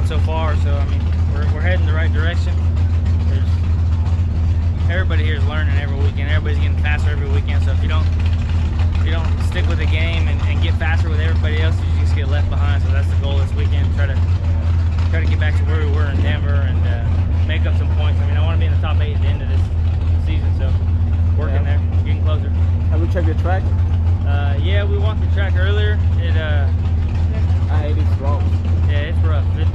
gone so far. So I mean, we're heading the right direction. Everybody here is learning every weekend. Everybody's getting faster every weekend. So if you don't stick with the game and get faster with everybody else, you just get left behind. So that's the goal this weekend. Try to get back to where we were in Denver and make up some points. I mean, I want to be in the top 8 at the end of this season. So working there, getting closer. Have we checked the track? Yeah, we walked the track earlier. It's rough. Yeah, it's rough. The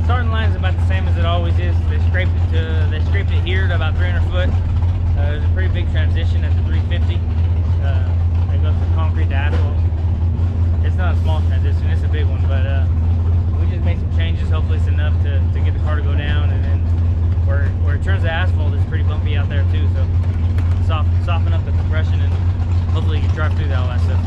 starting line is about the same as it always is. They scraped it here to about 300 foot. There's a pretty big transition at the 350. It goes from concrete to asphalt. It's not a small transition, it's a big one, but we just made some changes. Hopefully it's enough to get the car to go down, and then where it turns to asphalt is pretty bumpy out there too, so soften up the compression and hopefully you can drive through all that stuff.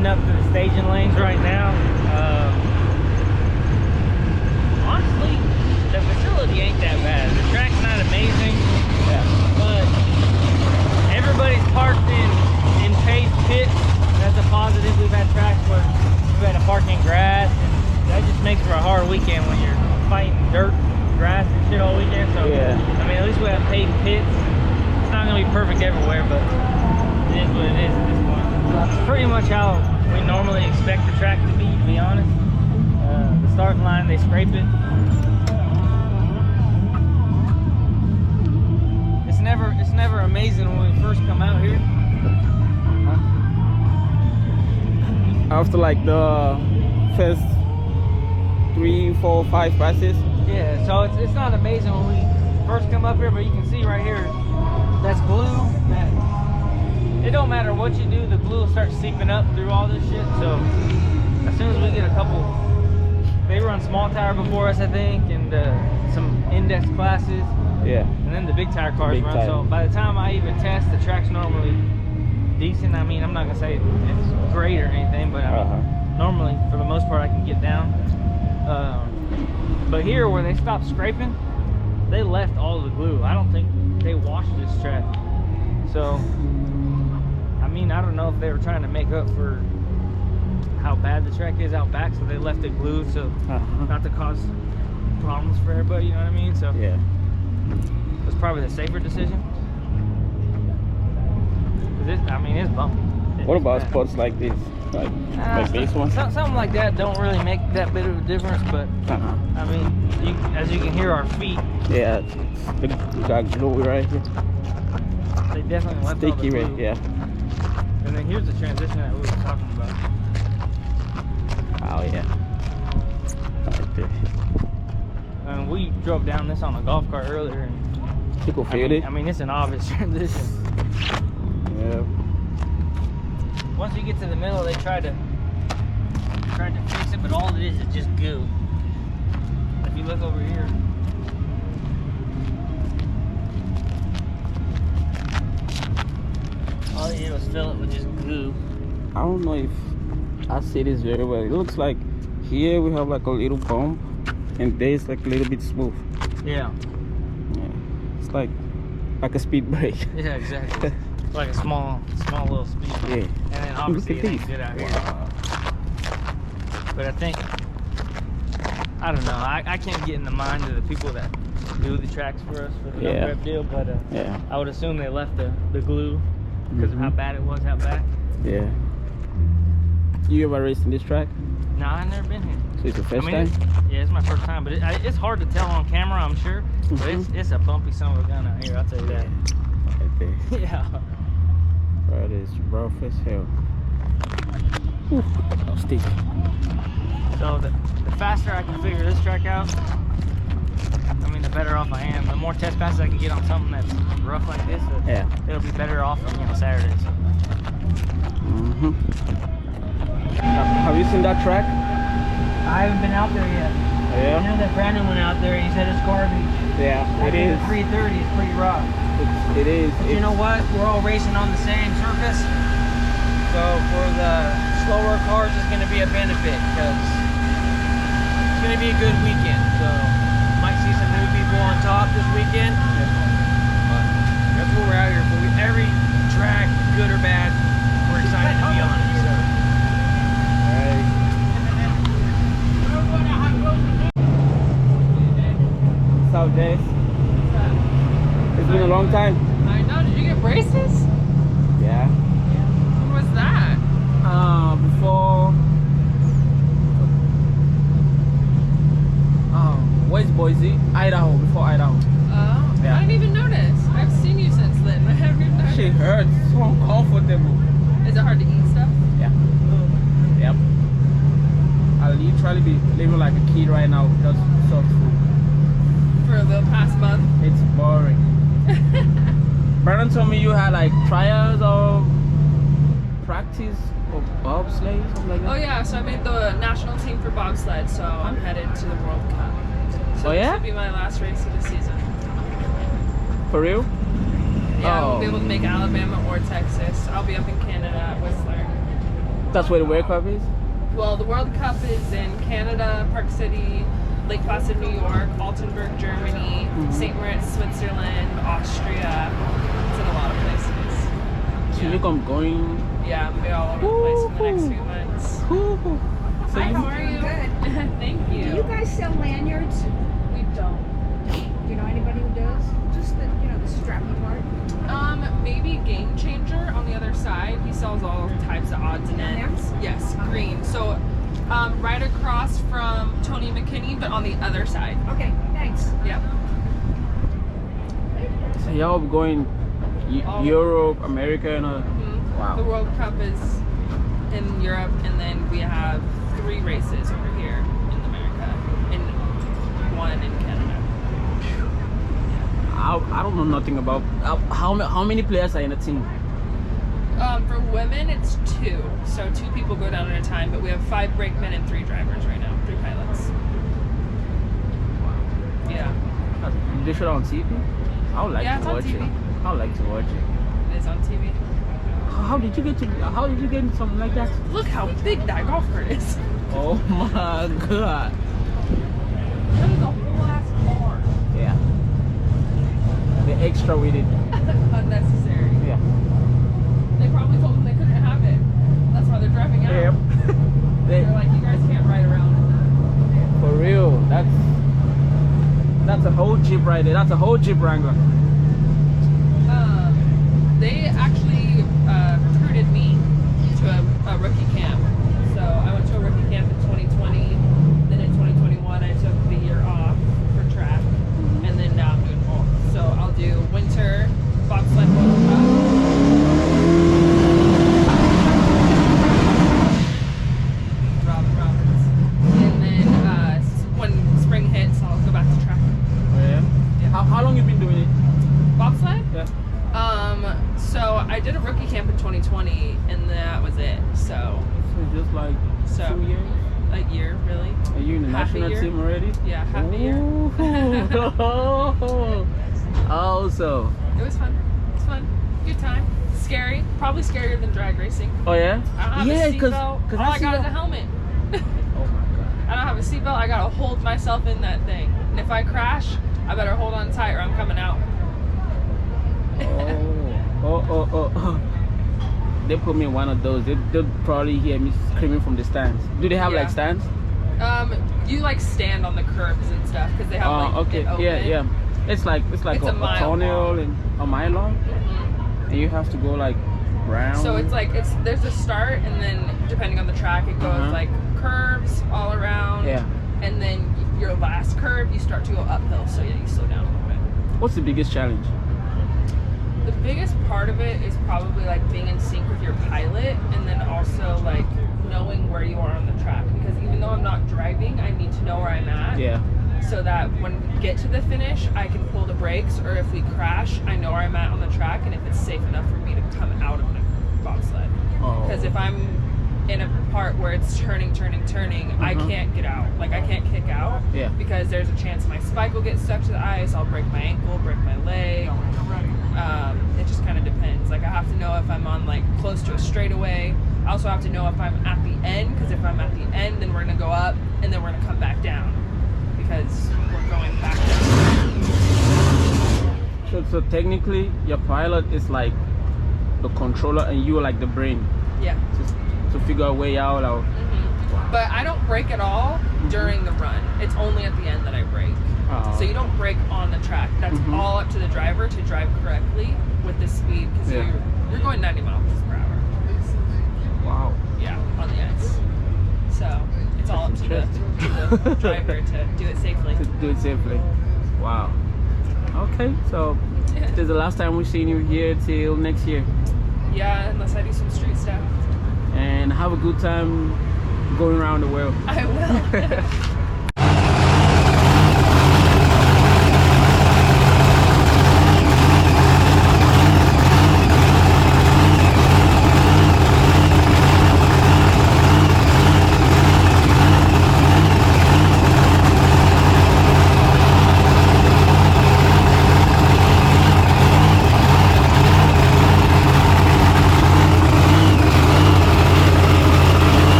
Up to the staging lanes right now. Honestly, the facility ain't that bad. The track's not amazing, but everybody's parked in paved pits. That's a positive. We've had tracks where we've had to park in grass, and that just makes for a hard weekend when you're fighting dirt, grass, and shit all weekend. So I mean, at least we have paved pits. It's not gonna be perfect everywhere, but it is what it is at this point. It's pretty much how we normally expect the track to be honest. The starting line, they scrape it. It's never amazing when we first come out here. After like the first 3, 4, 5 passes. Yeah, so it's not amazing when we first come up here, but you can see right here, that's glue. It don't matter what you do, the glue will start seeping up through all this shit. So as soon as we get a couple, they run small tire before us, I think, and some index classes. Yeah. And then the big tire cars Big run. tire. So by the time I even test, the track's normally decent. I mean, I'm not gonna say it's great or anything, but I mean, normally for the most part I can get down. But here where they stopped scraping, they left all the glue. I don't think they washed this track. So I mean, I don't know if they were trying to make up for how bad the track is out back, so they left it glued, so not to cause problems for everybody, you know what I mean? So yeah, it's probably the safer decision. I mean, it's bumpy. What about spots like this, like this one? Something like that don't really make that bit of a difference, but I mean, as you can hear our feet. Yeah, we got glue right here. They definitely left sticky all the glue. right, yeah. And then here's the transition that we were talking about. Oh yeah. Right there. And we drove down this on a golf cart earlier, and you can feel it. I mean, it's an obvious transition. Yeah. Once you get to the middle, they tried to fix it, but all it is just goo. If you look over here. All they did was fill it with just glue. I don't know if I see this very well. It looks like here we have like a little bump, and there's like a little bit smooth. Yeah. Yeah. It's like a speed brake. Yeah, exactly. Like a small little speed bump. Yeah. And then obviously it ain't good out here. Wow. But I think, I don't know, I can't get in the mind of the people that do the tracks for us for the no prep deal, but I would assume they left the glue because of how bad it was out back. Yeah. You ever raced in this track? No, I've never been here. So it's your first time? Yeah, it's my first time, but it's hard to tell on camera, I'm sure. But it's a bumpy son of a gun out here, I'll tell you that. Right there. Yeah. That is rough as hell. Ooh, how sticky. So the faster I can figure this track out, I mean, the better off I am. The more test passes I can get on something that's rough like this, it'll be better off for me on Saturday. So. Have you seen that track? I haven't been out there yet. I Yeah. know that Brandon went out there. He said it's garbage. Yeah, it is. 330 is pretty rough. It is. But you know what? We're all racing on the same surface. So for the slower cars, it's going to be a benefit because it's going to be a good weekend. So might see some new people on top this weekend. But that's what we're out here for. Every track, good or bad, we're excited to be on it. So. Right. South Days. It's been a long time. I know. Did you get braces? Yeah. When was that? Before. Where's Boise? Idaho. Before Idaho. Oh, Yeah. I didn't even notice. I've seen you since then. I haven't even noticed. Shit hurts. So uncomfortable. Is it hard to eat stuff? Yeah. Yep. I'll literally be living like a kid right now, just soft food. For the past month? It's boring. Brandon told me you had like trials or practice or bobsleigh, something like that. Oh yeah, so I made the national team for bobsled, so I'm headed to the World Cup. So Oh, yeah? this will be my last race of the season. For real? Yeah, I Oh. won't be able to make Alabama or Texas. I'll be up in Canada at Whistler. That's where the World Cup is? Well, the World Cup is in Canada, Park City, Lake Placid, New York, Altenburg, Germany, St. Moritz, Switzerland, Austria. It's in a lot of places. So Yeah. you come going. Yeah, I'm gonna be all over the place for the next few months. Woo-hoo. So Hi, you, how are you? Good. Thank you. Do you guys sell lanyards? We don't. Do you know anybody who does? Just the, the strappy part. Maybe Game Changer on the other side. He sells all types of odds and Down there? ends. Yes, green. So, right across from Tony McKinney, but on the other side. Okay, thanks. Yep. so y'all be going All- Europe, America, and Mhm. Wow. The World Cup is in Europe, and then we have 3 races over here in America, and 1 in Canada. I don't know nothing about how many players are in a team. For women, it's 2. So 2 people go down at a time, but we have 5 brakemen and 3 drivers right now, 3 pilots. Yeah, They show it on TV. I would like Yeah, to it's on watch TV. it. I would like to watch it. it is on TV. How did you get into something like that? Look how big that golf cart is. Oh my god. That is a whole ass car. Yeah. The extra with it. Unnecessary. Yeah. They probably told them they couldn't have it. That's why they're driving out. Yep. They're like, you guys can't ride around it. For real. That's a whole Jeep right there. That's a whole Jeep Wrangler. They actually recruited me to a rookie camp. So I went to a rookie camp in 2020. Then in 2021, I took the year off for track. And then now I'm doing both. So I'll do winter bobsled World Cup. Robin Roberts. And then when spring hits, I'll go back to track. Oh, yeah. Yeah. How long you been doing it? Bobsled? Yeah. So I did a rookie camp in 2020, and that was it. So So just like So- 2 years. a year, really. Are you in the Half a national year. team already? Yeah, half a year. Ooh. Also. It was fun. It's fun. Good time. Scary. Probably scarier than drag racing. Oh yeah. I don't have Yeah, a seatbelt. All I got is a helmet. Oh my god. I don't have a seatbelt. I gotta hold myself in that thing. And if I crash, I better hold on tight or I'm coming out. Oh. They put me in one of those. They'll probably hear me screaming from the stands. Do they have Yeah. like stands? You like stand on the curbs and stuff because they have like Okay. it open. Yeah. It's like It's a a mile tunnel long. and a mile long, Mhm. and you have to go like round. So it's like there's a start, and then depending on the track, it goes Uh-huh. like curves all around. Yeah. And then your last curve, you start to go uphill, so yeah, you slow down a little bit. What's the biggest challenge? The biggest part of it is probably like being in sync with your pilot, and then also like knowing where you are on the track. Because even though I'm not driving, I need to know where I'm at. Yeah. So that when we get to the finish, I can pull the brakes, or if we crash, I know where I'm at on the track, and if it's safe enough for me to come out of the bobsled. Oh. Because if I'm in a part where it's turning, I can't get out. Like I can't kick out because there's a chance my spike will get stuck to the ice. I'll break my ankle, break my leg. It just kind of depends. Like I have to know if I'm on like close to a straightaway. I also have to know if I'm at the end, because if I'm at the end, then we're gonna go up and then we're gonna come back down because we're going back down. So technically, your pilot is like the controller and you are like the brain. Yeah. Just to figure a way out. Or... But I don't brake at all during the run. It's only at the end that I brake. So you don't brake on the track. That's all up to the driver to drive correctly with the speed, because you're going 90 miles per hour. Wow. Yeah, on the ice. So it's all up to the driver to do it safely. To do it safely. Wow. Okay, so this is the last time we've seen you here till next year. Yeah, unless I do some street stuff. And have a good time going around the world. I will.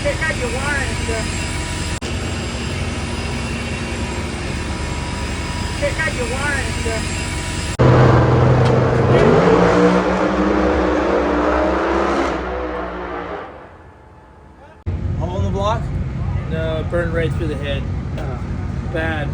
Check out your wiring, sir. Check out your wiring, sir. Hole in the block? No, it burned right through the head. Bad.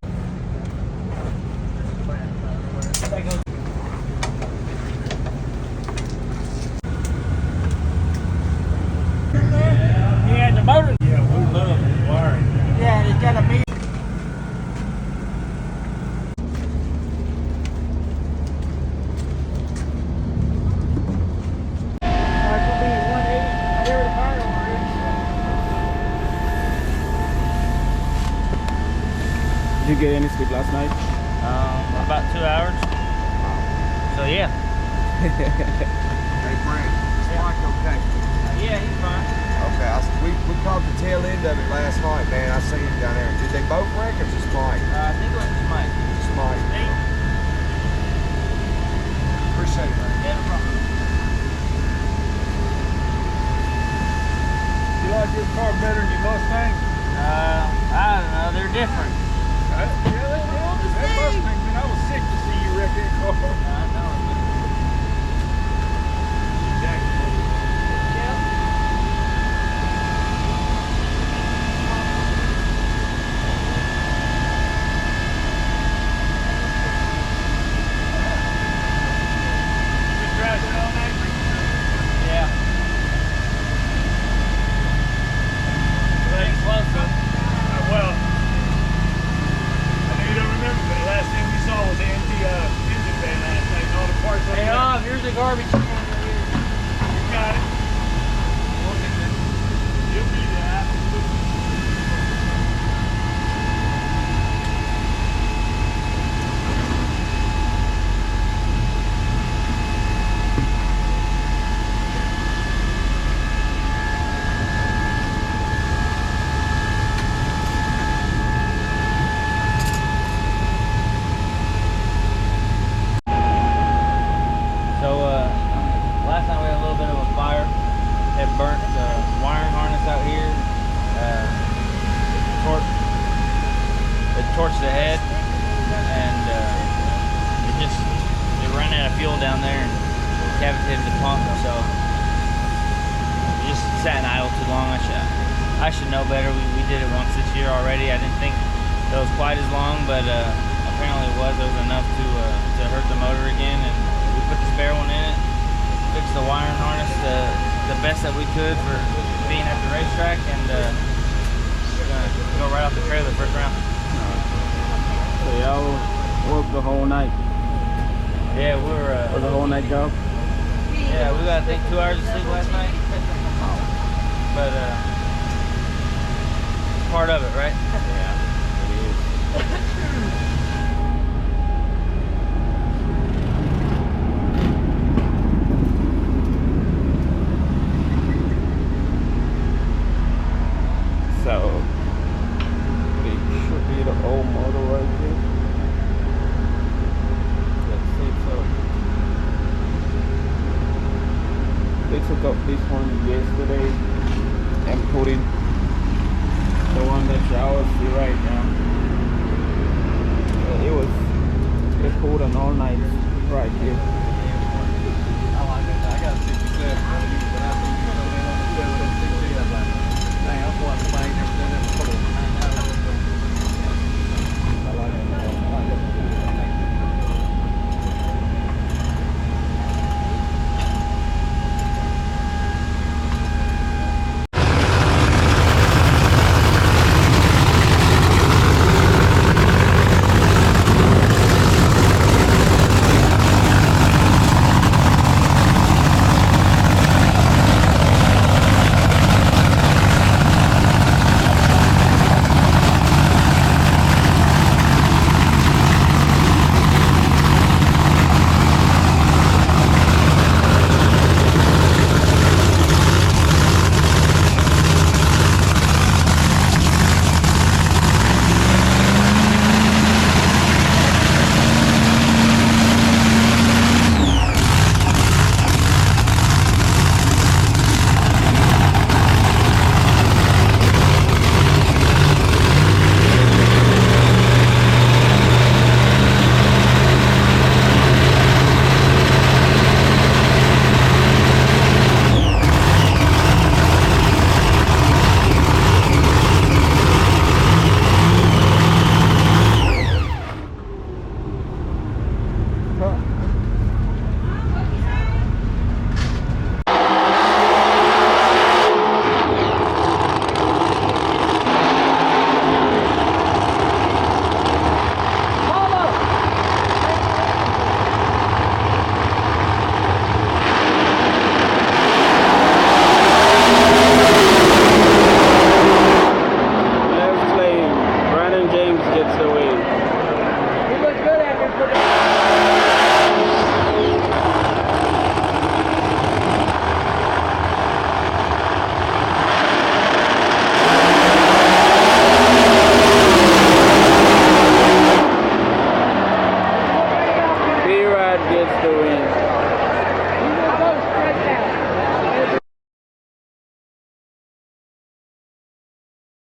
Yeah, the motor. Yeah, we love the wiring. Yeah, it's gotta be. Did you get any sleep last night? About 2 hours. So yeah. Hey, Brent, is Mike okay? Yeah, he's fine. Okay, we caught the tail end of it last night, man. I seen him down there. Did they both wreck or just Mike? I think it was just Mike. Just Mike. Appreciate it, man. Yeah, no problem. You like your car better than your Mustang? I don't know. They're different. Yeah, that Mustang, man, I was sick to see you wreck that car. I know. Exactly. here's the garbage can right here. You got it. You'll be that. So last night we had a little bit of a fire. It burnt the wiring harness out here. It torched the head, and it ran out of fuel down there and cavitated the pump. So it just sat in idle too long. I should know better. We did it once this year already. I didn't think it was quite as long, but apparently it was. It was enough to hurt the motor again, and we put the spare one in it, fixed the wiring harness the best that we could for being at the racetrack, and we're gonna go right off the trailer first round. So y'all worked the whole night. Yeah, we were. For the whole night job. Yeah, we got I think 2 hours of sleep last night, but part of it, right? Yeah, it is. So, it should be the old model right here. Let's see, so they took up this one yesterday and put in the one that y'all see right now. They pulled an all night right here. I like it. I got a 67. Let's play. Brandon James gets the win. He looked good after.